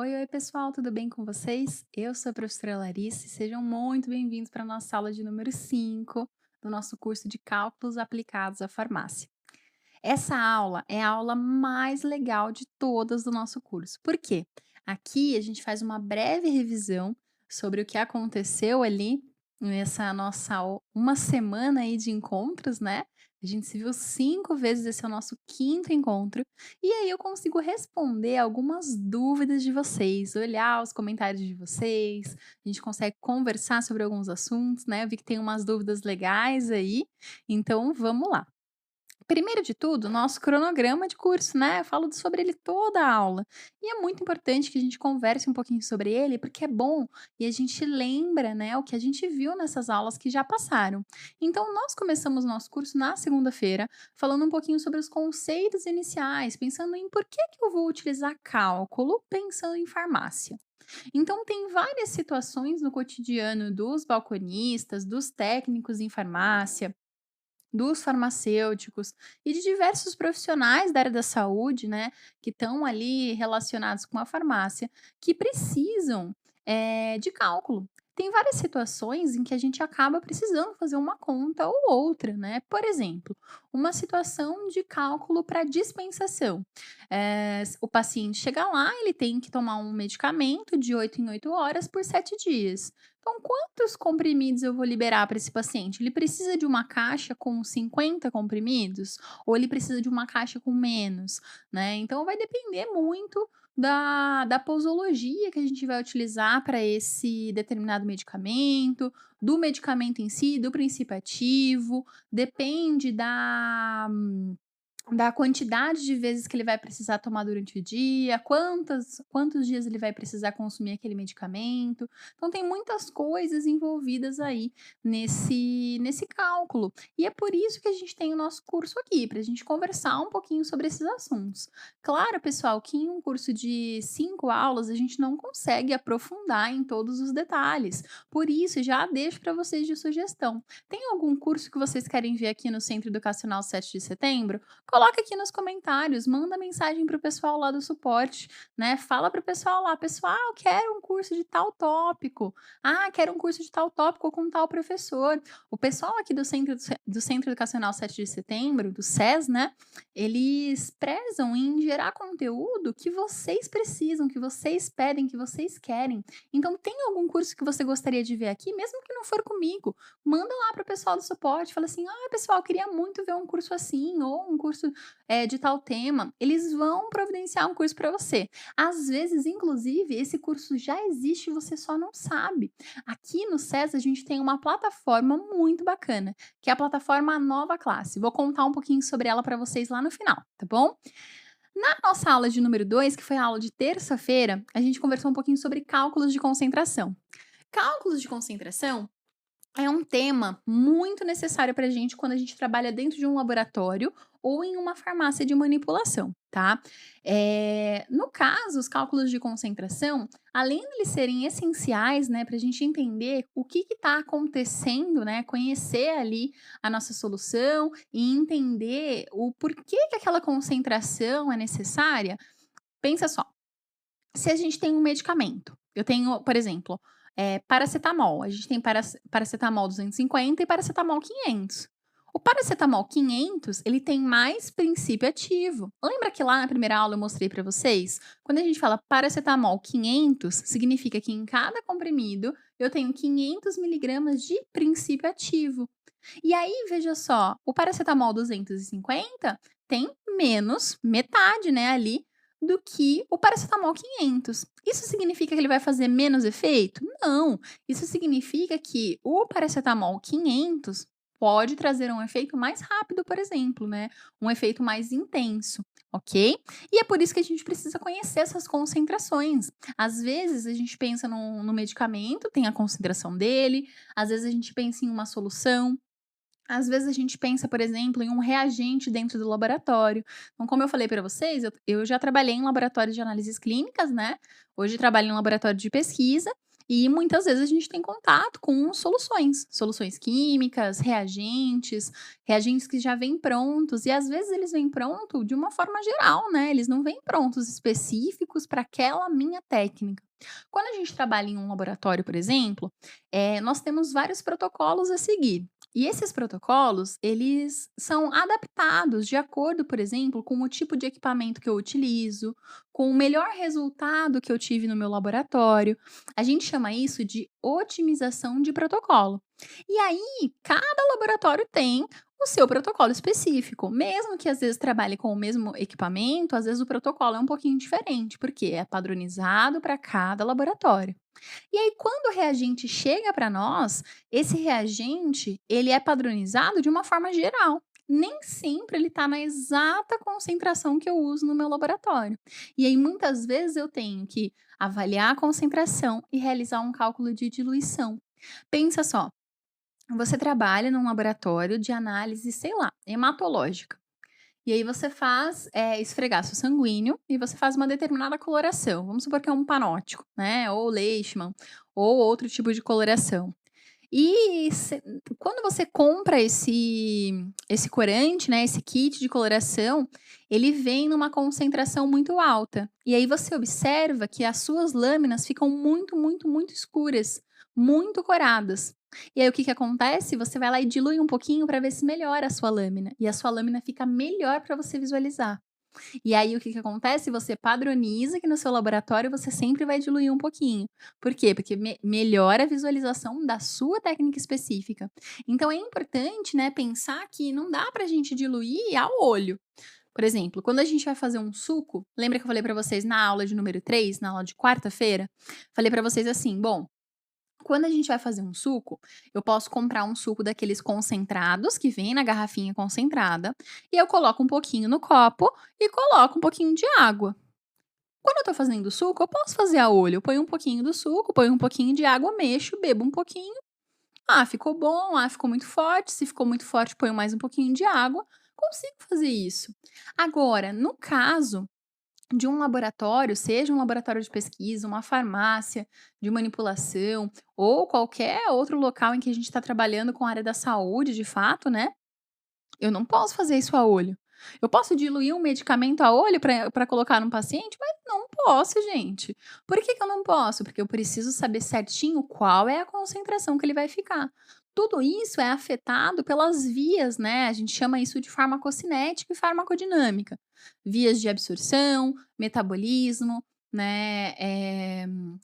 Oi, oi, pessoal, tudo bem com vocês? Eu sou a professora Larissa e sejam muito bem-vindos para a nossa aula de número 5 do nosso curso de Cálculos Aplicados à Farmácia. Essa aula é a aula mais legal de todas do nosso curso. Por quê? Aqui a gente faz uma breve revisão sobre o que aconteceu ali nessa nossa uma semana aí de encontros, né? A gente se viu 5 vezes, esse é o nosso quinto encontro. E aí eu consigo responder algumas dúvidas de vocês, olhar os comentários de vocês, a gente consegue conversar sobre alguns assuntos, né? Eu vi que tem umas dúvidas legais aí, então vamos lá. Primeiro de tudo, nosso cronograma de curso, né? Eu falo sobre ele toda a aula. E é muito importante que a gente converse um pouquinho sobre ele, porque é bom e a gente lembra, né, o que a gente viu nessas aulas que já passaram. Então, nós começamos nosso curso na segunda-feira, falando um pouquinho sobre os conceitos iniciais, pensando em por que eu vou utilizar cálculo pensando em farmácia. Então, tem várias situações no cotidiano dos balconistas, dos técnicos em farmácia, dos farmacêuticos e de diversos profissionais da área da saúde, né, que estão ali relacionados com a farmácia, que precisam, de cálculo. Tem várias situações em que a gente acaba precisando fazer uma conta ou outra, né? Por exemplo, uma situação de cálculo para dispensação. O paciente chega lá, ele tem que tomar um medicamento de 8 em 8 horas por 7 dias. Então, quantos comprimidos eu vou liberar para esse paciente? Ele precisa de uma caixa com 50 comprimidos ou ele precisa de uma caixa com menos, né? Então, vai depender muito da posologia que a gente vai utilizar para esse determinado medicamento, do medicamento em si, do princípio ativo, depende da quantidade de vezes que ele vai precisar tomar durante o dia, quantos dias ele vai precisar consumir aquele medicamento. Então tem muitas coisas envolvidas aí nesse cálculo. E é por isso que a gente tem o nosso curso aqui, para a gente conversar um pouquinho sobre esses assuntos. Claro, pessoal, que em um curso de 5 aulas a gente não consegue aprofundar em todos os detalhes. Por isso, já deixo para vocês de sugestão. Tem algum curso que vocês querem ver aqui no Centro Educacional 7 de Setembro? Coloca aqui nos comentários, manda mensagem para o pessoal lá do suporte, né? Fala para o pessoal lá, pessoal, quero um curso de tal tópico. Ah, quero um curso de tal tópico com tal professor. O pessoal aqui do Centro Educacional 7 de Setembro, do SES, né? Eles prezam em gerar conteúdo que vocês precisam, que vocês pedem, que vocês querem. Então, tem algum curso que você gostaria de ver aqui, mesmo que não for comigo? Manda lá para o pessoal do suporte, fala assim: "Ah, pessoal, queria muito ver um curso assim ou um curso, de tal tema". Eles vão providenciar um curso para você. Às vezes, inclusive, esse curso já existe e você só não sabe. Aqui no SES a gente tem uma plataforma muito bacana, que é a plataforma Nova Classe. Vou contar um pouquinho sobre ela para vocês lá no final, tá bom? Na nossa aula de número 2, que foi a aula de terça-feira, a gente conversou um pouquinho sobre cálculos de concentração. Cálculos de concentração é um tema muito necessário para a gente quando a gente trabalha dentro de um laboratório ou em uma farmácia de manipulação, tá? No caso, os cálculos de concentração, além de eles serem essenciais, né, para a gente entender o que está acontecendo, né, conhecer ali a nossa solução e entender o porquê que aquela concentração é necessária, pensa só. Se a gente tem um medicamento, eu tenho, por exemplo, paracetamol, a gente tem paracetamol 250 e paracetamol 500. O paracetamol 500, ele tem mais princípio ativo. Lembra que lá na primeira aula eu mostrei para vocês? Quando a gente fala paracetamol 500, significa que em cada comprimido eu tenho 500 miligramas de princípio ativo. E aí, veja só, o paracetamol 250 tem menos, metade, né, ali, do que o paracetamol 500. Isso significa que ele vai fazer menos efeito? Não. Isso significa que o paracetamol 500 pode trazer um efeito mais rápido, por exemplo, né? Um efeito mais intenso, ok? E é por isso que a gente precisa conhecer essas concentrações. Às vezes a gente pensa no medicamento, tem a concentração dele, às vezes a gente pensa em uma solução, às vezes a gente pensa, por exemplo, em um reagente dentro do laboratório. Então, como eu falei para vocês, eu já trabalhei em laboratórios de análises clínicas, né? Hoje trabalho em um laboratório de pesquisa. E muitas vezes a gente tem contato com soluções químicas, reagentes que já vêm prontos e às vezes eles vêm pronto de uma forma geral, né, eles não vêm prontos específicos para aquela minha técnica. Quando a gente trabalha em um laboratório, por exemplo, nós temos vários protocolos a seguir. E esses protocolos, eles são adaptados de acordo, por exemplo, com o tipo de equipamento que eu utilizo, com o melhor resultado que eu tive no meu laboratório. A gente chama isso de otimização de protocolo. E aí, cada laboratório tem o seu protocolo específico. Mesmo que às vezes trabalhe com o mesmo equipamento, às vezes o protocolo é um pouquinho diferente, porque é padronizado para cada laboratório. E aí, quando o reagente chega para nós, esse reagente, ele é padronizado de uma forma geral. Nem sempre ele está na exata concentração que eu uso no meu laboratório. E aí, muitas vezes, eu tenho que avaliar a concentração e realizar um cálculo de diluição. Pensa só, você trabalha num laboratório de análise, sei lá, hematológica. E aí você faz, esfregaço sanguíneo e você faz uma determinada coloração. Vamos supor que é um panótico, né, ou Leishman, ou outro tipo de coloração. E quando você compra esse corante, né, esse kit de coloração, ele vem numa concentração muito alta. E aí você observa que as suas lâminas ficam muito, muito, muito escuras, muito coradas. E aí o que que acontece? Você vai lá e dilui um pouquinho para ver se melhora a sua lâmina. E a sua lâmina fica melhor para você visualizar. E aí o que que acontece? Você padroniza que no seu laboratório você sempre vai diluir um pouquinho. Por quê? Porque melhora a visualização da sua técnica específica. Então é importante, né, pensar que não dá pra gente diluir ao olho. Por exemplo, quando a gente vai fazer um suco, lembra que eu falei pra vocês na aula de número 3, na aula de quarta-feira? Falei pra vocês assim: bom, quando a gente vai fazer um suco, eu posso comprar um suco daqueles concentrados que vem na garrafinha concentrada, e eu coloco um pouquinho no copo e coloco um pouquinho de água. Quando eu tô fazendo suco, eu posso fazer a olho. Eu ponho um pouquinho do suco, ponho um pouquinho de água, mexo, bebo um pouquinho. Ah, ficou bom, ah, ficou muito forte. Se ficou muito forte, ponho mais um pouquinho de água. Consigo fazer isso. Agora, no caso de um laboratório, seja um laboratório de pesquisa, uma farmácia de manipulação ou qualquer outro local em que a gente está trabalhando com a área da saúde, de fato, né? Eu não posso fazer isso a olho. Eu posso diluir um medicamento a olho para colocar num paciente, mas não posso, gente. Por que que eu não posso? Porque eu preciso saber certinho qual é a concentração que ele vai ficar. Tudo isso é afetado pelas vias, né? A gente chama isso de farmacocinética e farmacodinâmica. Vias de absorção, metabolismo, né?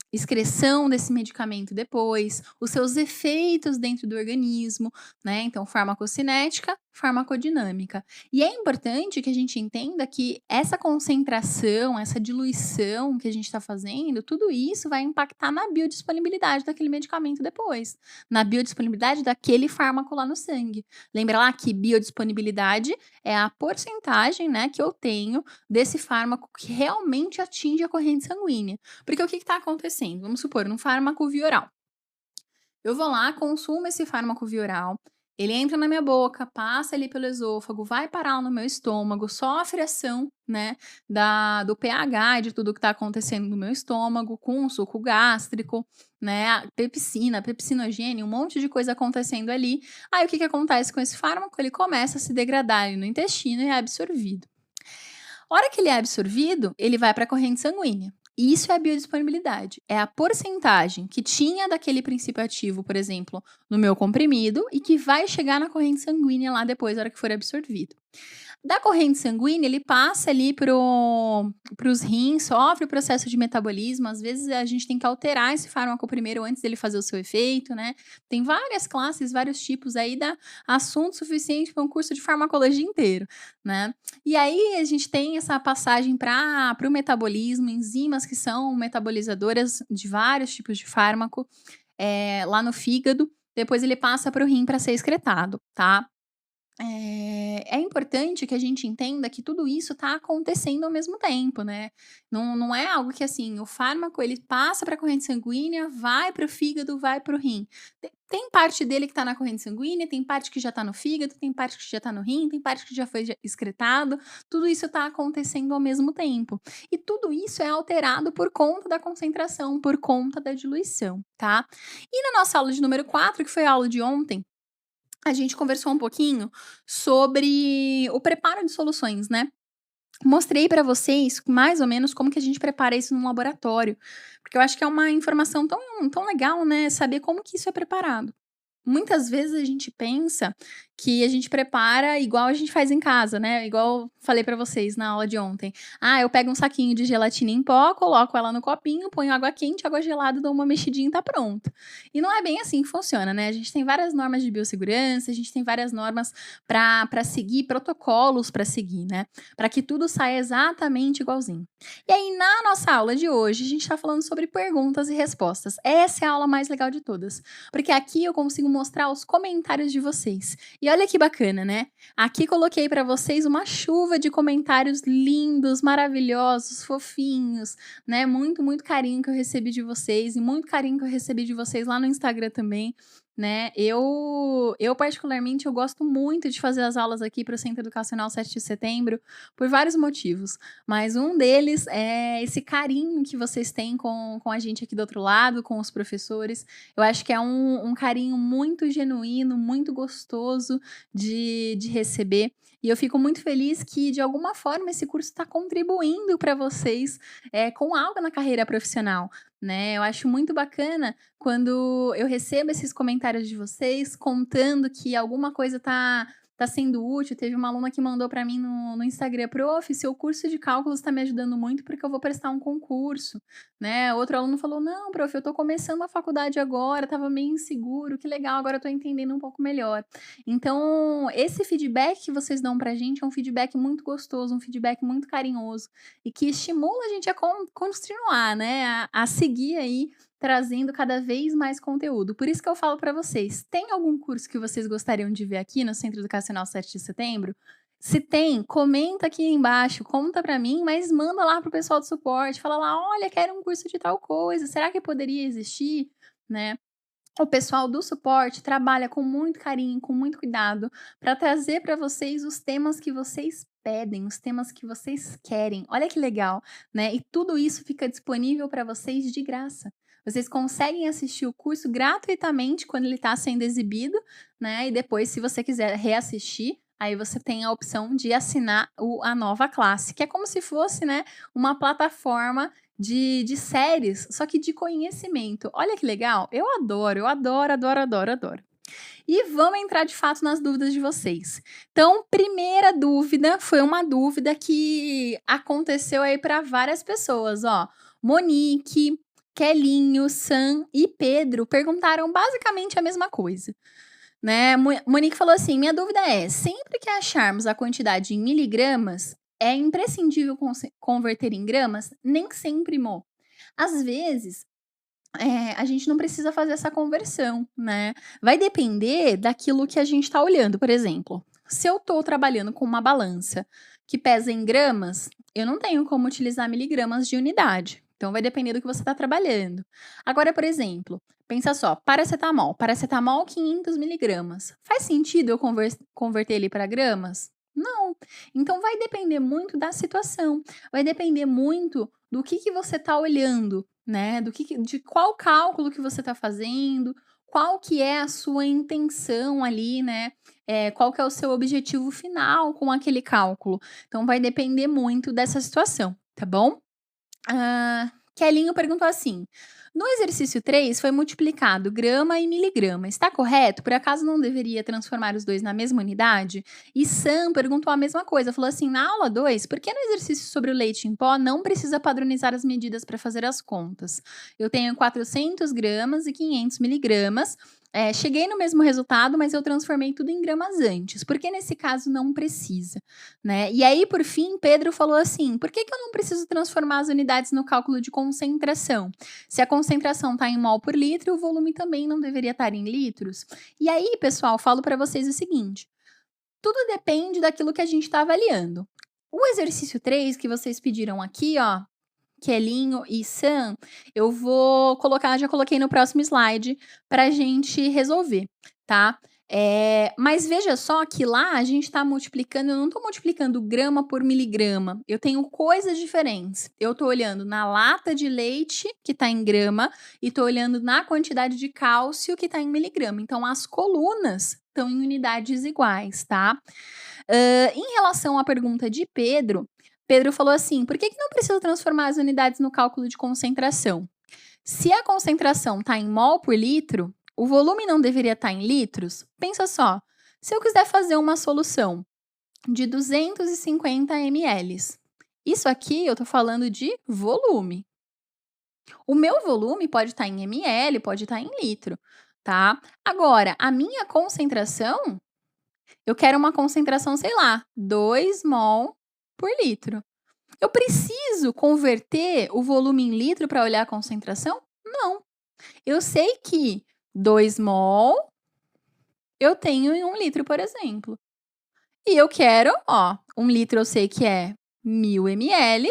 Excreção desse medicamento depois, os seus efeitos dentro do organismo, né? Então, farmacocinética, farmacodinâmica. E é importante que a gente entenda que essa concentração, essa diluição que a gente está fazendo, tudo isso vai impactar na biodisponibilidade daquele medicamento depois, na biodisponibilidade daquele fármaco lá no sangue. Lembra lá que biodisponibilidade é a porcentagem, né, que eu tenho desse fármaco que realmente atinge a corrente sanguínea. Porque o que está acontecendo? Vamos supor, um fármaco via oral. Eu vou lá, consumo esse fármaco via oral, ele entra na minha boca, passa ali pelo esôfago, vai parar no meu estômago, sofre ação, né, do pH e de tudo que está acontecendo no meu estômago, com o suco gástrico, né, a pepsina, pepsinogênio, um monte de coisa acontecendo ali. Aí o que que acontece com esse fármaco? Ele começa a se degradar ali no intestino e é absorvido. A hora que ele é absorvido, ele vai para a corrente sanguínea. E isso é a biodisponibilidade. É a porcentagem que tinha daquele princípio ativo, por exemplo, no meu comprimido e que vai chegar na corrente sanguínea lá depois, na hora que for absorvido. Da corrente sanguínea, ele passa ali para os rins, sofre o processo de metabolismo. Às vezes a gente tem que alterar esse fármaco primeiro antes dele fazer o seu efeito, né? Tem várias classes, vários tipos aí, dá assunto suficiente para um curso de farmacologia inteiro, né? E aí a gente tem essa passagem para o metabolismo, enzimas que são metabolizadoras de vários tipos de fármaco, lá no fígado. Depois ele passa para o rim para ser excretado, tá? É importante que a gente entenda que tudo isso está acontecendo ao mesmo tempo, né. Não é algo que, assim, o fármaco ele passa para a corrente sanguínea, vai para o fígado, vai para o rim. Tem parte dele que tá na corrente sanguínea, tem parte que já tá no fígado, tem parte que já tá no rim, tem parte que já foi excretado, tudo isso tá acontecendo ao mesmo tempo. E tudo isso é alterado por conta da concentração, por conta da diluição, tá? E na nossa aula de número 4, que foi a aula de ontem, a gente conversou um pouquinho sobre o preparo de soluções, né? Mostrei para vocês mais ou menos como que a gente prepara isso no laboratório, porque eu acho que é uma informação tão legal, né, saber como que isso é preparado. Muitas vezes a gente pensa que a gente prepara igual a gente faz em casa, né, igual falei pra vocês na aula de ontem. Ah, eu pego um saquinho de gelatina em pó, coloco ela no copinho, ponho água quente, água gelada, dou uma mexidinha e tá pronto. E não é bem assim que funciona, né, a gente tem várias normas de biossegurança, a gente tem várias normas pra seguir, protocolos pra seguir, né, pra que tudo saia exatamente igualzinho. E aí, na nossa aula de hoje, a gente tá falando sobre perguntas e respostas. Essa é a aula mais legal de todas, porque aqui eu consigo mostrar os comentários de vocês. E olha que bacana, né? Aqui coloquei para vocês uma chuva de comentários lindos, maravilhosos, fofinhos, né? Muito, muito carinho que eu recebi de vocês e muito carinho que eu recebi de vocês lá no Instagram também, né? Eu particularmente, eu gosto muito de fazer as aulas aqui para o Centro Educacional 7 de Setembro por vários motivos, mas um deles é esse carinho que vocês têm com a gente aqui do outro lado, com os professores. Eu acho que é um carinho muito genuíno, muito gostoso de receber. E eu fico muito feliz que, de alguma forma, esse curso está contribuindo para vocês com algo na carreira profissional, né? Eu acho muito bacana quando eu recebo esses comentários de vocês contando que alguma coisa tá sendo útil. Teve uma aluna que mandou para mim no Instagram: prof, seu curso de cálculos está me ajudando muito porque eu vou prestar um concurso, né? Outro aluno falou: não, prof, eu tô começando a faculdade agora, tava meio inseguro, que legal, agora eu tô entendendo um pouco melhor. Então, esse feedback que vocês dão pra gente é um feedback muito gostoso, um feedback muito carinhoso e que estimula a gente a continuar, né? A seguir aí trazendo cada vez mais conteúdo. Por isso que eu falo para vocês, tem algum curso que vocês gostariam de ver aqui no Centro Educacional 7 de Setembro? Se tem, comenta aqui embaixo, conta para mim, mas manda lá pro pessoal do suporte, fala lá: olha, quero um curso de tal coisa, será que poderia existir, né? O pessoal do suporte trabalha com muito carinho, com muito cuidado, para trazer para vocês os temas que vocês pedem, os temas que vocês querem. Olha que legal, né? E tudo isso fica disponível para vocês de graça. Vocês conseguem assistir o curso gratuitamente quando ele está sendo exibido, né? E depois, se você quiser reassistir, aí você tem a opção de assinar a nova classe, que é como se fosse, né, uma plataforma de séries, só que de conhecimento. Olha que legal! Eu adoro, eu adoro, adoro, adoro, adoro. E vamos entrar de fato nas dúvidas de vocês. Então, primeira dúvida foi uma dúvida que aconteceu aí para várias pessoas, ó. Monique, Kelinho, Sam e Pedro perguntaram basicamente a mesma coisa, né? Monique falou assim: minha dúvida é, sempre que acharmos a quantidade em miligramas, é imprescindível converter em gramas? Nem sempre, Mo. Às vezes, a gente não precisa fazer essa conversão, né? Vai depender daquilo que a gente está olhando. Por exemplo, se eu estou trabalhando com uma balança que pesa em gramas, eu não tenho como utilizar miligramas de unidade. Então, vai depender do que você está trabalhando. Agora, por exemplo, pensa só, paracetamol. Paracetamol, 500 miligramas. Faz sentido eu converter ele para gramas? Não. Então, vai depender muito da situação. Vai depender muito do que você está olhando, né? De qual cálculo que você está fazendo, qual que é a sua intenção ali, né? Qual que é o seu objetivo final com aquele cálculo. Então, vai depender muito dessa situação, tá bom? Kelinho perguntou assim: no exercício 3 foi multiplicado grama e miligrama. Está correto? Por acaso não deveria transformar os dois na mesma unidade? E Sam perguntou a mesma coisa. Falou assim: na aula 2, por que no exercício sobre o leite em pó não precisa padronizar as medidas para fazer as contas? Eu tenho 400 gramas e 500 miligramas. Cheguei no mesmo resultado, mas eu transformei tudo em gramas antes. Por que nesse caso não precisa, né? E aí, por fim, Pedro falou assim: por que eu não preciso transformar as unidades no cálculo de concentração? Se a concentração está em mol por litro, o volume também não deveria estar em litros? E aí, pessoal, falo para vocês o seguinte: tudo depende daquilo que a gente está avaliando. O exercício 3 que vocês pediram aqui, ó, Kelinho e Sam, eu vou colocar, já coloquei no próximo slide pra gente resolver, tá? Mas veja só que lá a gente tá multiplicando, eu não tô multiplicando grama por miligrama, eu tenho coisas diferentes. Eu tô olhando na lata de leite, que tá em grama, e tô olhando na quantidade de cálcio, que tá em miligrama. Então, as colunas estão em unidades iguais, tá? Em relação à pergunta de Pedro, Pedro falou assim: por que não precisa transformar as unidades no cálculo de concentração? Se a concentração está em mol por litro, o volume não deveria estar em litros? Pensa só, se eu quiser fazer uma solução de 250 ml, isso aqui eu estou falando de volume. O meu volume pode estar em ml, pode estar em litro, tá? Agora, a minha concentração, eu quero uma concentração, sei lá, 2 mol por litro. Eu preciso converter o volume em litro para olhar a concentração? Não. Eu sei que 2 mol eu tenho em 1 litro, por exemplo. E eu quero, 1 litro eu sei que é 1000 ml,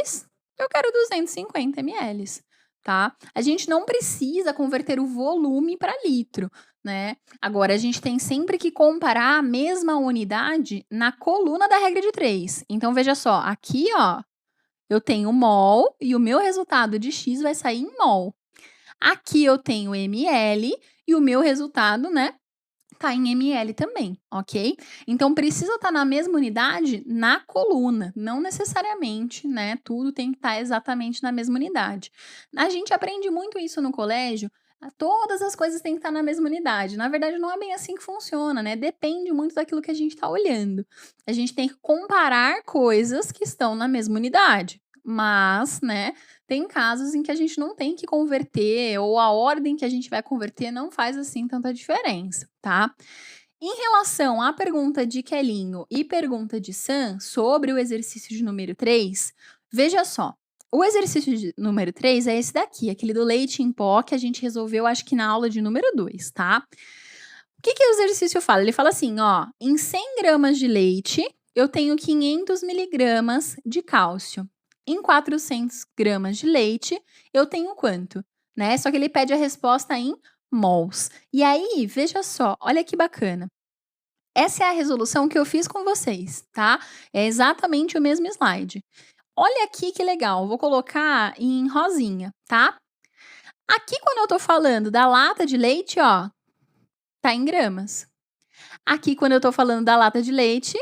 eu quero 250 ml, tá? A gente não precisa converter o volume para litro, né? Agora, a gente tem sempre que comparar a mesma unidade na coluna da regra de 3. Então, veja só, aqui, eu tenho mol e o meu resultado de X vai sair em mol. Aqui eu tenho ml e o meu resultado, né, tá em ml também, ok? Então, precisa estar na mesma unidade na coluna, não necessariamente, né, tudo tem que estar exatamente na mesma unidade. A gente aprende muito isso no colégio, todas as coisas têm que estar na mesma unidade. Na verdade, não é bem assim que funciona, né? Depende muito daquilo que a gente está olhando. A gente tem que comparar coisas que estão na mesma unidade. Mas, né, tem casos em que a gente não tem que converter, ou a ordem que a gente vai converter não faz assim tanta diferença, tá? Em relação à pergunta de Kelinho e pergunta de Sam sobre o exercício de número 3, veja só. O exercício de número 3 é esse daqui, aquele do leite em pó que a gente resolveu, acho que na aula de número 2, tá? O que o exercício fala? Ele fala assim, em 100 gramas de leite, eu tenho 500 miligramas de cálcio. Em 400 gramas de leite, eu tenho quanto? Né? Só que ele pede a resposta em mols. E aí, veja só, olha que bacana. Essa é a resolução que eu fiz com vocês, tá? É exatamente o mesmo slide. Olha aqui que legal, vou colocar em rosinha, tá? Aqui, quando eu tô falando da lata de leite, tá em gramas. Aqui, quando eu tô falando da lata de leite,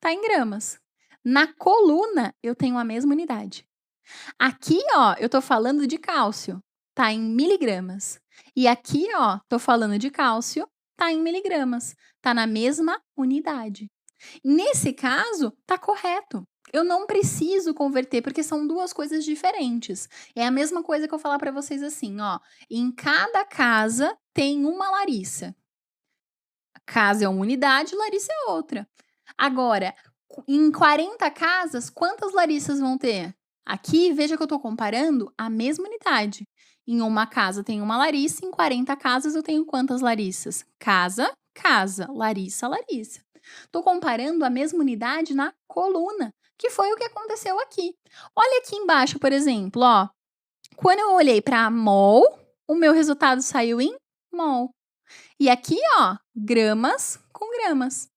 tá em gramas. Na coluna, eu tenho a mesma unidade. Aqui, eu tô falando de cálcio, tá em miligramas. E aqui, tô falando de cálcio, tá em miligramas. Tá na mesma unidade. Nesse caso, tá correto. Eu não preciso converter, porque são duas coisas diferentes. É a mesma coisa que eu falar para vocês assim, em cada casa tem uma Larissa. Casa é uma unidade, Larissa é outra. Agora, em 40 casas, quantas Larissas vão ter? Aqui, veja que eu estou comparando a mesma unidade. Em uma casa tem uma Larissa, em 40 casas eu tenho quantas Larissas? Casa, casa, Larissa, Larissa. Estou comparando a mesma unidade na coluna, que foi o que aconteceu aqui. Olha aqui embaixo, por exemplo, quando eu olhei para mol, o meu resultado saiu em mol. E aqui, gramas com gramas.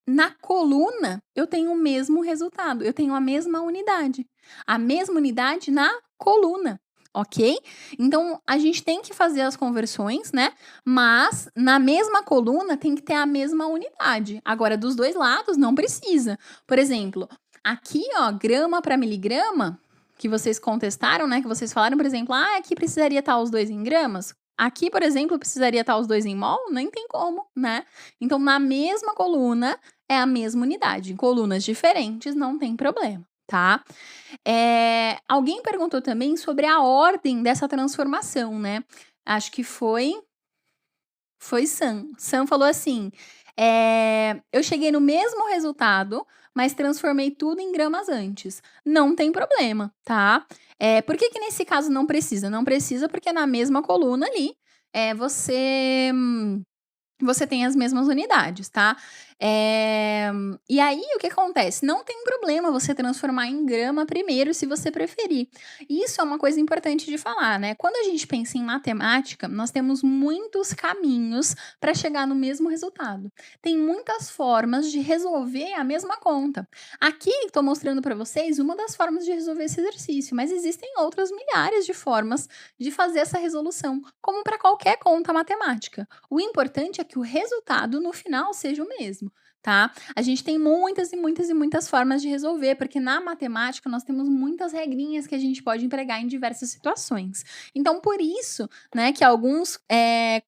Na coluna, eu tenho o mesmo resultado, eu tenho a mesma unidade. A mesma unidade na coluna, ok? Então, a gente tem que fazer as conversões, né? Mas, na mesma coluna, tem que ter a mesma unidade. Agora, dos dois lados, não precisa. Por exemplo, aqui, grama para miligrama, que vocês contestaram, né? Que vocês falaram, por exemplo, aqui precisaria estar os dois em gramas. Aqui, por exemplo, precisaria estar os dois em mol? Nem tem como, né? Então, na mesma coluna, é a mesma unidade. Em colunas diferentes, não tem problema, tá? Alguém perguntou também sobre a ordem dessa transformação, né? Acho que foi Sam. Sam falou assim, eu cheguei no mesmo resultado, mas transformei tudo em gramas antes. Não tem problema, tá? Por que nesse caso não precisa? Não precisa porque na mesma coluna ali, você tem as mesmas unidades, tá? Eh, e aí o que acontece? Não tem problema você transformar em grama primeiro, se você preferir. Isso é uma coisa importante de falar, né? Quando a gente pensa em matemática, nós temos muitos caminhos para chegar no mesmo resultado. Tem muitas formas de resolver a mesma conta. Aqui estou mostrando para vocês uma das formas de resolver esse exercício, mas existem outras milhares de formas de fazer essa resolução, como para qualquer conta matemática. O importante é que o resultado no final seja o mesmo. Tá? A gente tem muitas e muitas e muitas formas de resolver, porque na matemática nós temos muitas regrinhas que a gente pode empregar em diversas situações. Então, por isso, né, que alguns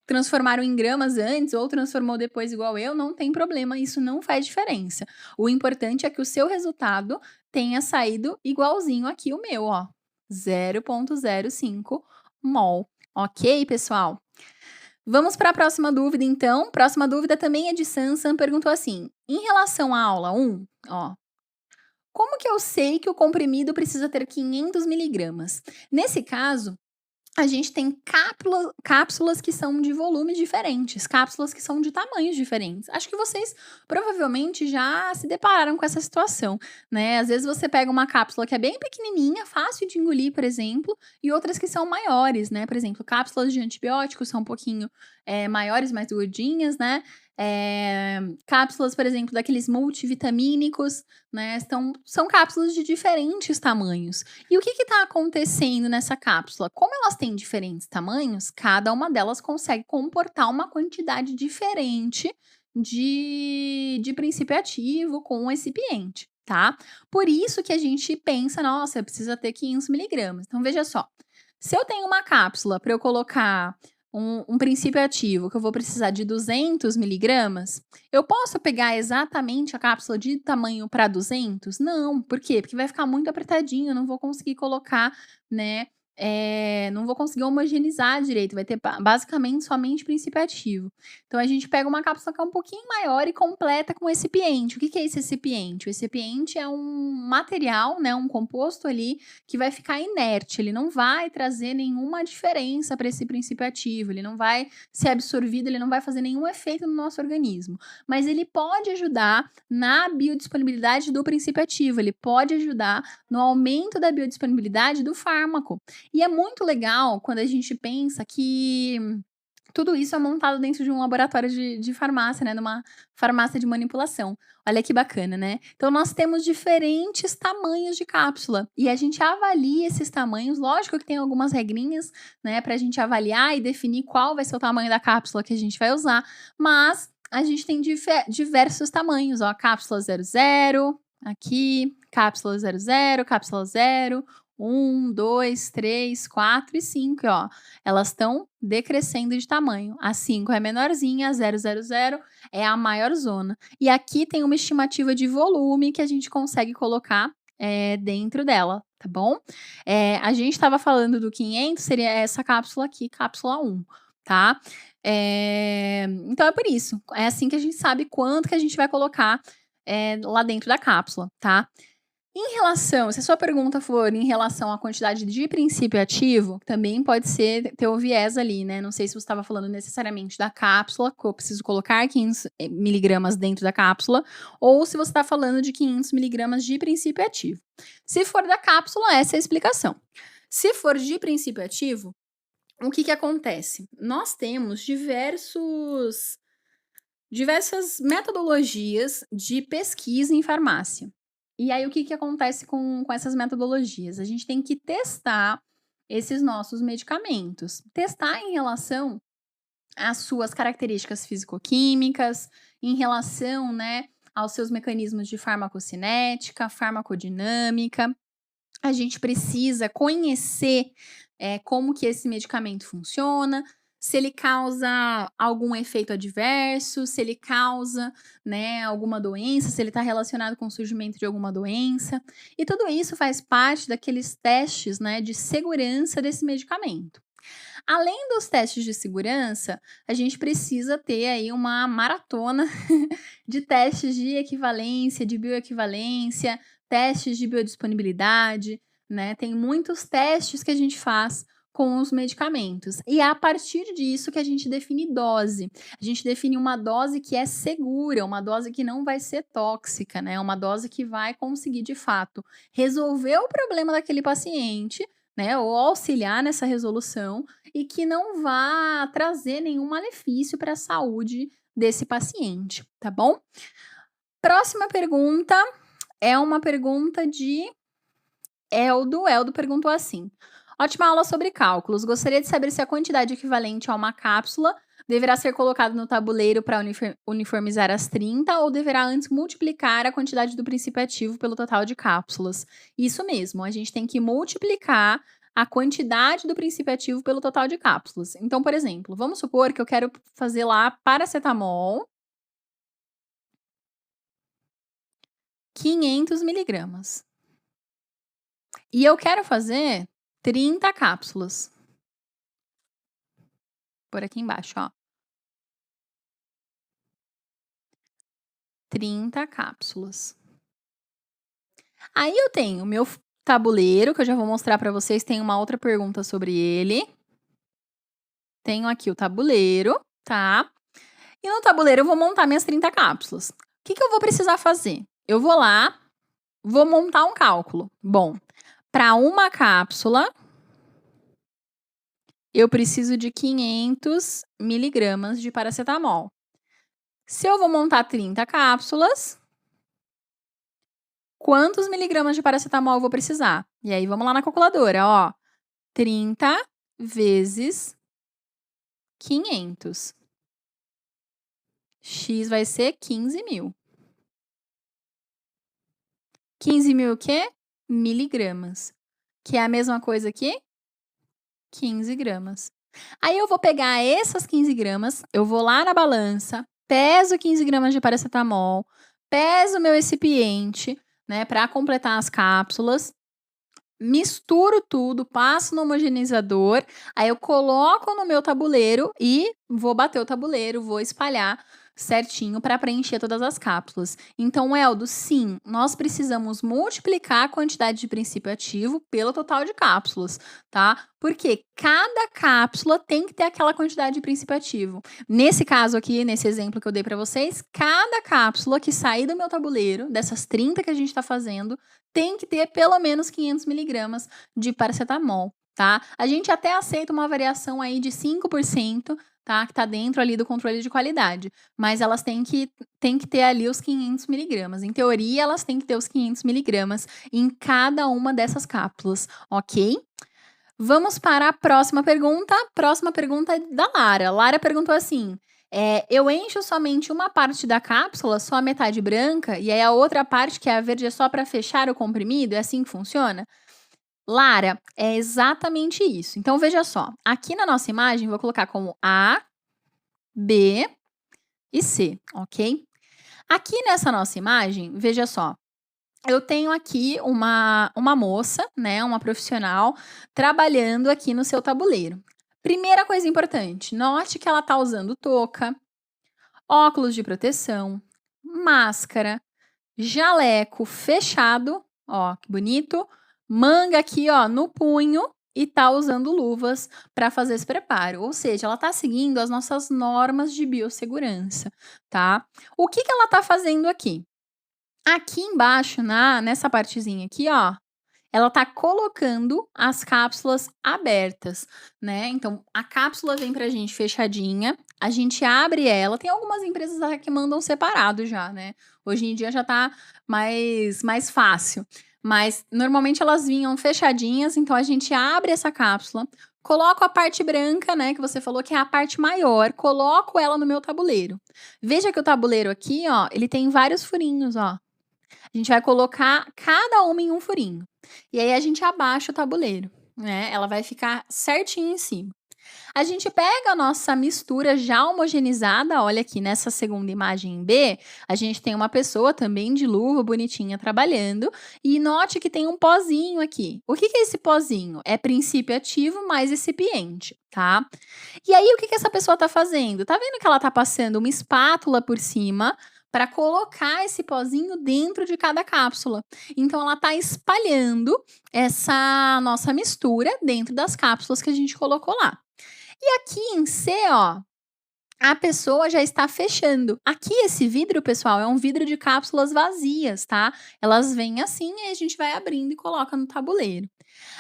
transformaram em gramas antes ou transformou depois igual eu, não tem problema, isso não faz diferença. O importante é que o seu resultado tenha saído igualzinho aqui o meu, ó, 0,05 mol. Ok, pessoal? Vamos para a próxima dúvida, então. Próxima dúvida também é de Sansan, perguntou assim: em relação à aula 1, ó, como que eu sei que o comprimido precisa ter 500 miligramas? Nesse caso, a gente tem cápsulas que são de volumes diferentes, cápsulas que são de tamanhos diferentes. Acho que vocês provavelmente já se depararam com essa situação, né? Às vezes você pega uma cápsula que é bem pequenininha, fácil de engolir, por exemplo, e outras que são maiores, né? Por exemplo, cápsulas de antibióticos são um pouquinho maiores, mais gordinhas, né? Cápsulas, por exemplo, daqueles multivitamínicos, né? São cápsulas de diferentes tamanhos. E o que está acontecendo nessa cápsula? Como elas têm diferentes tamanhos, cada uma delas consegue comportar uma quantidade diferente de princípio ativo com o recipiente, tá? Por isso que a gente pensa, nossa, precisa ter 500 miligramas. Então, veja só, se eu tenho uma cápsula para eu colocar um princípio ativo que eu vou precisar de 200 miligramas, eu posso pegar exatamente a cápsula de tamanho para 200? Não, por quê? Porque vai ficar muito apertadinho, eu não vou conseguir colocar, né, não vou conseguir homogeneizar direito, vai ter basicamente somente princípio ativo. Então a gente pega uma cápsula que é um pouquinho maior e completa com recipiente. O que é esse recipiente? O recipiente é um material, né, um composto ali que vai ficar inerte, ele não vai trazer nenhuma diferença para esse princípio ativo, ele não vai ser absorvido, ele não vai fazer nenhum efeito no nosso organismo, mas ele pode ajudar na biodisponibilidade do princípio ativo, ele pode ajudar no aumento da biodisponibilidade do fármaco. E é muito legal quando a gente pensa que tudo isso é montado dentro de um laboratório de farmácia, né, numa farmácia de manipulação. Olha que bacana, né? Então nós temos diferentes tamanhos de cápsula e a gente avalia esses tamanhos. Lógico que tem algumas regrinhas, né, pra gente avaliar e definir qual vai ser o tamanho da cápsula que a gente vai usar, mas a gente tem diversos tamanhos, ó, cápsula 00, aqui, cápsula 00, cápsula 0, 1, 2, 3, 4 e 5, ó. Elas estão decrescendo de tamanho. A 5 é menorzinha, a 000 é a maior zona. E aqui tem uma estimativa de volume que a gente consegue colocar dentro dela, tá bom? A gente estava falando do 500, seria essa cápsula aqui, cápsula 1, tá? Então é por isso. É assim que a gente sabe quanto que a gente vai colocar lá dentro da cápsula, tá? Em relação, se a sua pergunta for em relação à quantidade de princípio ativo, também pode ser ter o viés ali, né? Não sei se você estava falando necessariamente da cápsula, que eu preciso colocar 500 miligramas dentro da cápsula, ou se você está falando de 500 miligramas de princípio ativo. Se for da cápsula, essa é a explicação. Se for de princípio ativo, o que acontece? Nós temos diversas metodologias de pesquisa em farmácia. E aí, o que acontece com essas metodologias? A gente tem que testar esses nossos medicamentos. Testar em relação às suas características físico-químicas, em relação, né, aos seus mecanismos de farmacocinética, farmacodinâmica. A gente precisa conhecer como que esse medicamento funciona, se ele causa algum efeito adverso, se ele causa, né, alguma doença, se ele está relacionado com o surgimento de alguma doença. E tudo isso faz parte daqueles testes, né, de segurança desse medicamento. Além dos testes de segurança, a gente precisa ter aí uma maratona de testes de equivalência, de bioequivalência, testes de biodisponibilidade, né? Tem muitos testes que a gente faz com os medicamentos. E é a partir disso que a gente define dose. A gente define uma dose que é segura, uma dose que não vai ser tóxica, né? Uma dose que vai conseguir, de fato, resolver o problema daquele paciente, né? Ou auxiliar nessa resolução e que não vá trazer nenhum malefício para a saúde desse paciente, tá bom? Próxima pergunta é uma pergunta de Eldo. Eldo perguntou assim: ótima aula sobre cálculos. Gostaria de saber se a quantidade equivalente a uma cápsula deverá ser colocada no tabuleiro para uniformizar as 30 ou deverá antes multiplicar a quantidade do princípio ativo pelo total de cápsulas. Isso mesmo, a gente tem que multiplicar a quantidade do princípio ativo pelo total de cápsulas. Então, por exemplo, vamos supor que eu quero fazer lá paracetamol 500 miligramas. E eu quero fazer 30 cápsulas. Por aqui embaixo, ó. 30 cápsulas. Aí eu tenho o meu tabuleiro, que eu já vou mostrar para vocês, tem uma outra pergunta sobre ele. Tenho aqui o tabuleiro, tá? E no tabuleiro eu vou montar minhas 30 cápsulas. O que eu vou precisar fazer? Eu vou lá, vou montar um cálculo. Bom, para uma cápsula, eu preciso de 500 miligramas de paracetamol. Se eu vou montar 30 cápsulas, quantos miligramas de paracetamol eu vou precisar? E aí, vamos lá na calculadora, ó. 30 vezes 500. X vai ser 15 mil. 15 mil o quê? Miligramas. Que é a mesma coisa aqui? 15 gramas. Aí eu vou pegar essas 15 gramas, eu vou lá na balança, peso 15 gramas de paracetamol, peso o meu recipiente, né, para completar as cápsulas, misturo tudo, passo no homogeneizador, aí eu coloco no meu tabuleiro e vou bater o tabuleiro, vou espalhar certinho para preencher todas as cápsulas. Então, Eldo, sim, nós precisamos multiplicar a quantidade de princípio ativo pelo total de cápsulas, tá? Porque cada cápsula tem que ter aquela quantidade de princípio ativo. Nesse caso aqui, nesse exemplo que eu dei para vocês, cada cápsula que sair do meu tabuleiro, dessas 30 que a gente está fazendo, tem que ter pelo menos 500 miligramas de paracetamol, tá? A gente até aceita uma variação aí de 5%, tá? Que tá dentro ali do controle de qualidade. Mas elas têm que ter ali os 500 miligramas. Em teoria, elas têm que ter os 500 miligramas em cada uma dessas cápsulas, ok? Vamos para a próxima pergunta. Próxima pergunta é da Lara. Lara perguntou assim: eu encho somente uma parte da cápsula, só a metade branca, e aí a outra parte, que é a verde, é só para fechar o comprimido? É assim que funciona? Lara, é exatamente isso. Então, veja só. Aqui na nossa imagem, vou colocar como A, B e C, ok? Aqui nessa nossa imagem, veja só. Eu tenho aqui uma moça, né, uma profissional, trabalhando aqui no seu tabuleiro. Primeira coisa importante, note que ela está usando touca, óculos de proteção, máscara, jaleco fechado, ó, que bonito, manga aqui, ó, no punho e tá usando luvas para fazer esse preparo. Ou seja, ela tá seguindo as nossas normas de biossegurança, tá? O que ela tá fazendo aqui? Aqui embaixo, nessa partezinha aqui, ó, ela tá colocando as cápsulas abertas, né? Então, a cápsula vem pra gente fechadinha, a gente abre ela. Tem algumas empresas que mandam separado já, né? Hoje em dia já tá mais fácil. Mas, normalmente, elas vinham fechadinhas, então a gente abre essa cápsula, coloco a parte branca, né, que você falou que é a parte maior, coloco ela no meu tabuleiro. Veja que o tabuleiro aqui, ó, ele tem vários furinhos, ó. A gente vai colocar cada uma em um furinho. E aí a gente abaixa o tabuleiro, né? Ela vai ficar certinho em cima. A gente pega a nossa mistura já homogeneizada, olha aqui nessa segunda imagem B, a gente tem uma pessoa também de luva bonitinha trabalhando e note que tem um pozinho aqui. O que é esse pozinho? É princípio ativo mais recipiente, tá? E aí o que essa pessoa tá fazendo? Tá vendo que ela tá passando uma espátula por cima para colocar esse pozinho dentro de cada cápsula. Então ela tá espalhando essa nossa mistura dentro das cápsulas que a gente colocou lá. E aqui em C, ó, a pessoa já está fechando. Aqui esse vidro, pessoal, é um vidro de cápsulas vazias, tá? Elas vêm assim e a gente vai abrindo e coloca no tabuleiro.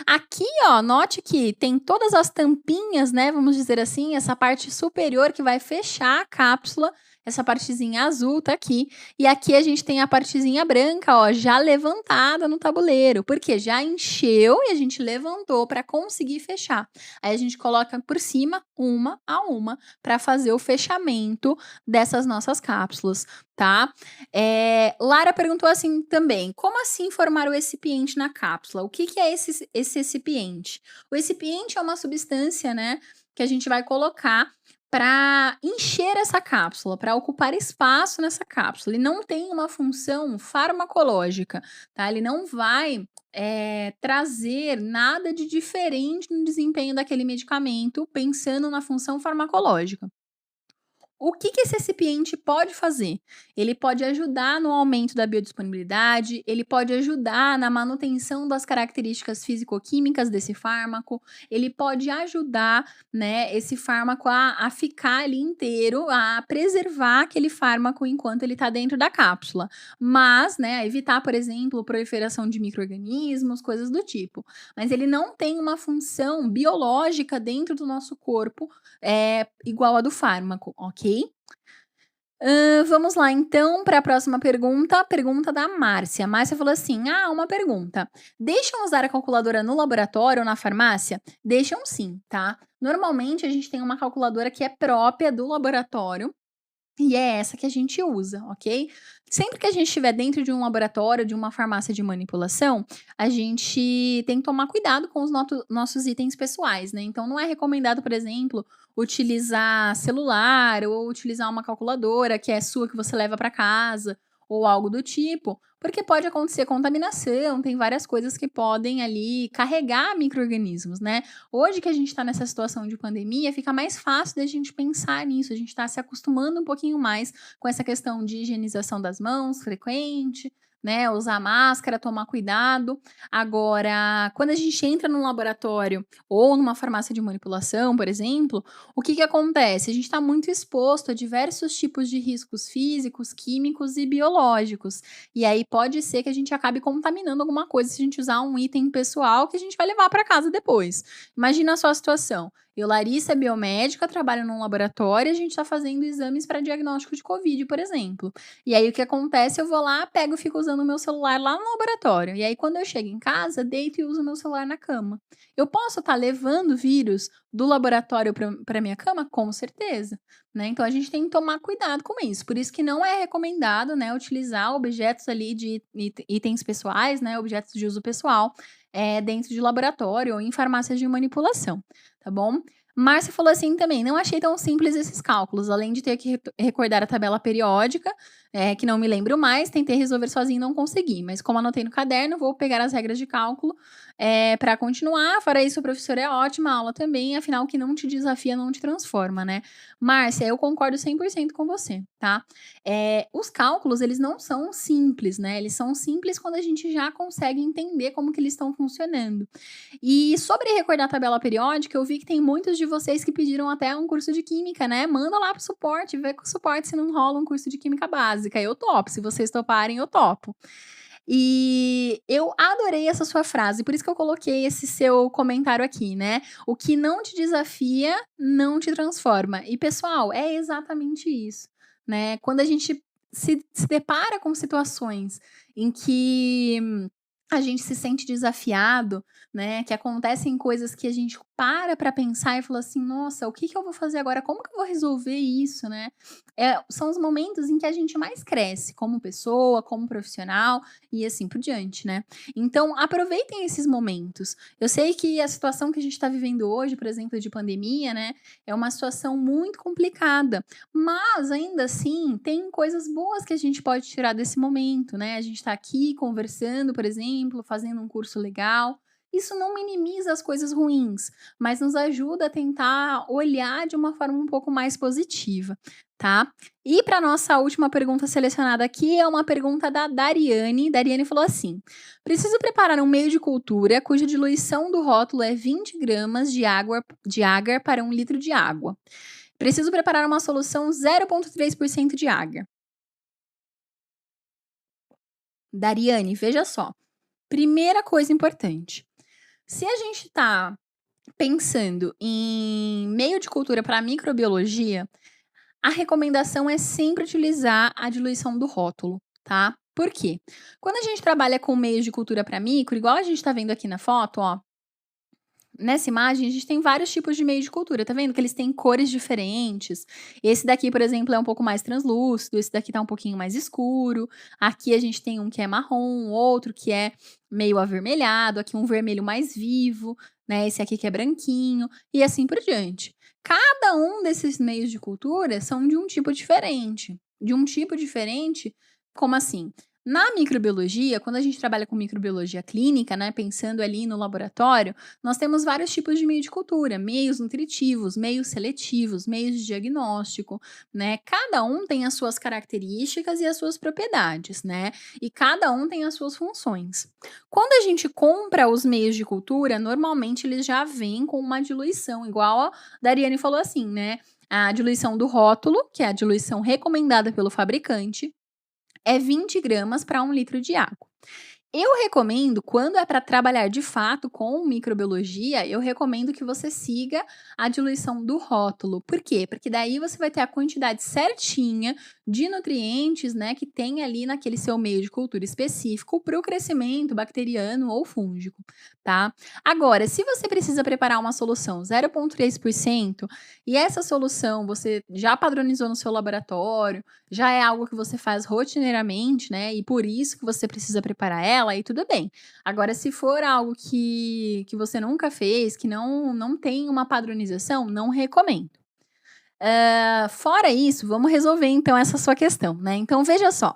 Aqui, ó, note que tem todas as tampinhas, né, vamos dizer assim, essa parte superior que vai fechar a cápsula, essa partezinha azul tá aqui, e aqui a gente tem a partezinha branca, ó, já levantada no tabuleiro, porque já encheu e a gente levantou para conseguir fechar. Aí a gente coloca por cima, uma a uma, para fazer o fechamento dessas nossas cápsulas, tá? Lara perguntou assim também: como assim formar o excipiente na cápsula? O que que é esse excipiente? O excipiente é uma substância, né, que a gente vai colocar para encher essa cápsula, para ocupar espaço nessa cápsula. Ele não tem uma função farmacológica, tá? Ele não vai trazer nada de diferente no desempenho daquele medicamento, pensando na função farmacológica. O que que esse recipiente pode fazer? Ele pode ajudar no aumento da biodisponibilidade, ele pode ajudar na manutenção das características físico-químicas desse fármaco, ele pode ajudar, né, esse fármaco a ficar ali inteiro, a preservar aquele fármaco enquanto ele está dentro da cápsula. Mas, né, a evitar, por exemplo, proliferação de micro-organismos, coisas do tipo. Mas ele não tem uma função biológica dentro do nosso corpo igual a do fármaco, ok? Vamos lá então para a próxima pergunta, pergunta da Márcia. Márcia falou assim: uma pergunta. Deixam usar a calculadora no laboratório ou na farmácia? Deixam sim, tá? Normalmente a gente tem uma calculadora que é própria do laboratório e é essa que a gente usa, ok? Sempre que a gente estiver dentro de um laboratório, de uma farmácia de manipulação, a gente tem que tomar cuidado com os nossos itens pessoais, né? Então, não é recomendado, por exemplo, utilizar celular ou utilizar uma calculadora que é sua, que você leva para casa ou algo do tipo, porque pode acontecer contaminação, tem várias coisas que podem ali carregar micro-organismos, né? Hoje que a gente está nessa situação de pandemia, fica mais fácil da gente pensar nisso, a gente está se acostumando um pouquinho mais com essa questão de higienização das mãos frequente, né? Usar máscara, tomar cuidado. Agora, quando a gente entra num laboratório ou numa farmácia de manipulação, por exemplo, o que que acontece? A gente está muito exposto a diversos tipos de riscos físicos, químicos e biológicos. E aí pode ser que a gente acabe contaminando alguma coisa se a gente usar um item pessoal que a gente vai levar para casa depois. Imagina a sua situação. Eu, Larissa, biomédica, trabalho num laboratório e a gente está fazendo exames para diagnóstico de Covid, por exemplo. E aí o que acontece? Eu vou lá, pego e fico usando o meu celular lá no laboratório. E aí quando eu chego em casa, deito e uso o meu celular na cama. Eu posso estar levando vírus do laboratório para minha cama? Com certeza. Né? Então a gente tem que tomar cuidado com isso. Por isso que não é recomendado, né, utilizar objetos ali de itens pessoais, né, objetos de uso pessoal, dentro de laboratório ou em farmácias de manipulação, tá bom? Márcia falou assim também: não achei tão simples esses cálculos, além de ter que recordar a tabela periódica, que não me lembro mais, tentei resolver sozinho e não consegui, mas como anotei no caderno, vou pegar as regras de cálculo para continuar. Fora isso, o professor é ótima, a aula também, afinal, o que não te desafia não te transforma, né? Márcia, eu concordo 100% com você, tá? Os cálculos, eles não são simples, né? Eles são simples quando a gente já consegue entender como que eles estão funcionando. E sobre recordar a tabela periódica, eu vi que tem muitos de vocês que pediram até um curso de química, né? Manda lá pro suporte, vê com o suporte se não rola um curso de química básica. Eu topo, se vocês toparem, eu topo. E eu adorei essa sua frase, por isso que eu coloquei esse seu comentário aqui, né? O que não te desafia, não te transforma. E, pessoal, é exatamente isso, né? Quando a gente se depara com situações em que a gente se sente desafiado, né? Que acontecem coisas que a gente para pensar e fala assim: nossa, o que que eu vou fazer agora? Como que eu vou resolver isso, né? São os momentos em que a gente mais cresce, como pessoa, como profissional e assim por diante, né? Então, aproveitem esses momentos. Eu sei que a situação que a gente está vivendo hoje, por exemplo, de pandemia, né? É uma situação muito complicada, mas ainda assim tem coisas boas que a gente pode tirar desse momento, né? A gente está aqui conversando, por exemplo, fazendo um curso legal. Isso não minimiza as coisas ruins, mas nos ajuda a tentar olhar de uma forma um pouco mais positiva, tá? E para nossa última pergunta selecionada aqui é uma pergunta da Dariane. Dariane falou assim: preciso preparar um meio de cultura cuja diluição do rótulo é 20 gramas de agar para 1 litro de água. Preciso preparar uma solução 0,3% de agar. Dariane, veja só. Primeira coisa importante. Se a gente está pensando em meio de cultura para microbiologia, a recomendação é sempre utilizar a diluição do rótulo, tá? Por quê? Quando a gente trabalha com meios de cultura para micro, igual a gente está vendo aqui na foto, ó, nessa imagem, a gente tem vários tipos de meio de cultura, tá vendo que eles têm cores diferentes? Esse daqui, por exemplo, é um pouco mais translúcido, esse daqui tá um pouquinho mais escuro. Aqui a gente tem um que é marrom, outro que é meio avermelhado, aqui um vermelho mais vivo, né? Esse aqui que é branquinho, e assim por diante. Cada um desses meios de cultura são de um tipo diferente. De um tipo diferente, como assim? Na microbiologia, quando a gente trabalha com microbiologia clínica, né, pensando ali no laboratório, nós temos vários tipos de meio de cultura, meios nutritivos, meios seletivos, meios de diagnóstico, né? Cada um tem as suas características e as suas propriedades, né? E cada um tem as suas funções. Quando a gente compra os meios de cultura, normalmente eles já vêm com uma diluição, igual a Dariane falou assim, né? A diluição do rótulo, que é a diluição recomendada pelo fabricante, é 20 gramas para 1 litro de água. Eu recomendo, quando é para trabalhar de fato com microbiologia, eu recomendo que você siga a diluição do rótulo. Por quê? Porque daí você vai ter a quantidade certinha de nutrientes, né, que tem ali naquele seu meio de cultura específico para o crescimento bacteriano ou fúngico, tá? Agora, se você precisa preparar uma solução 0,3% e essa solução você já padronizou no seu laboratório, já é algo que você faz rotineiramente, né, e por isso que você precisa preparar ela, aí tudo bem. Agora, se for algo que você nunca fez, que não tem uma padronização, não recomendo. Fora isso, vamos resolver então essa sua questão, né? Então, veja só.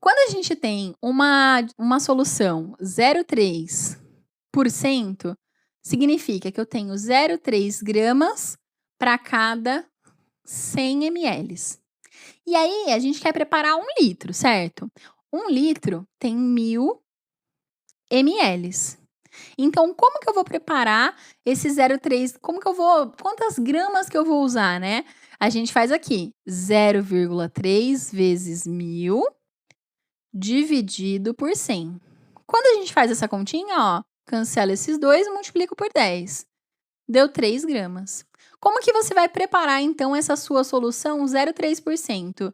Quando a gente tem uma solução 0,3%, significa que eu tenho 0,3 gramas para cada 100 ml. E aí, a gente quer preparar 1 litro, certo? 1 litro tem 1000 ml. Então, como que eu vou preparar esse 0,3? Quantas gramas que eu vou usar, né? A gente faz aqui 0,3 vezes 1000 dividido por 100. Quando a gente faz essa continha, ó, cancela esses dois e multiplica por 10. Deu 3 gramas. Como que você vai preparar, então, essa sua solução 0,3%?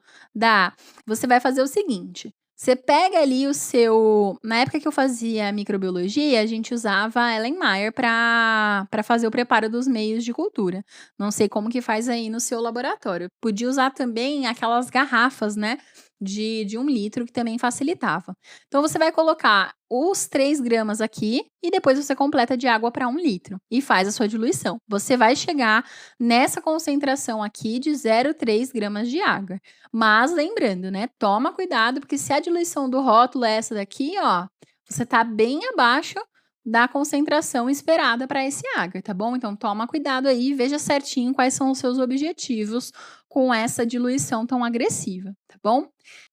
Você vai fazer o seguinte, você pega ali o seu... Na época que eu fazia microbiologia, a gente usava Erlenmeyer para fazer o preparo dos meios de cultura. Não sei como que faz aí no seu laboratório. Podia usar também aquelas garrafas, né? De 1 litro, que também facilitava. Então, você vai colocar os 3 gramas aqui e depois você completa de água para 1 litro e faz a sua diluição. Você vai chegar nessa concentração aqui de 0,3 gramas de água. Mas lembrando, né? Toma cuidado, porque se a diluição do rótulo é essa daqui, ó, você tá bem abaixo da concentração esperada para esse agar, tá bom? Então, toma cuidado aí e veja certinho quais são os seus objetivos com essa diluição tão agressiva, tá bom?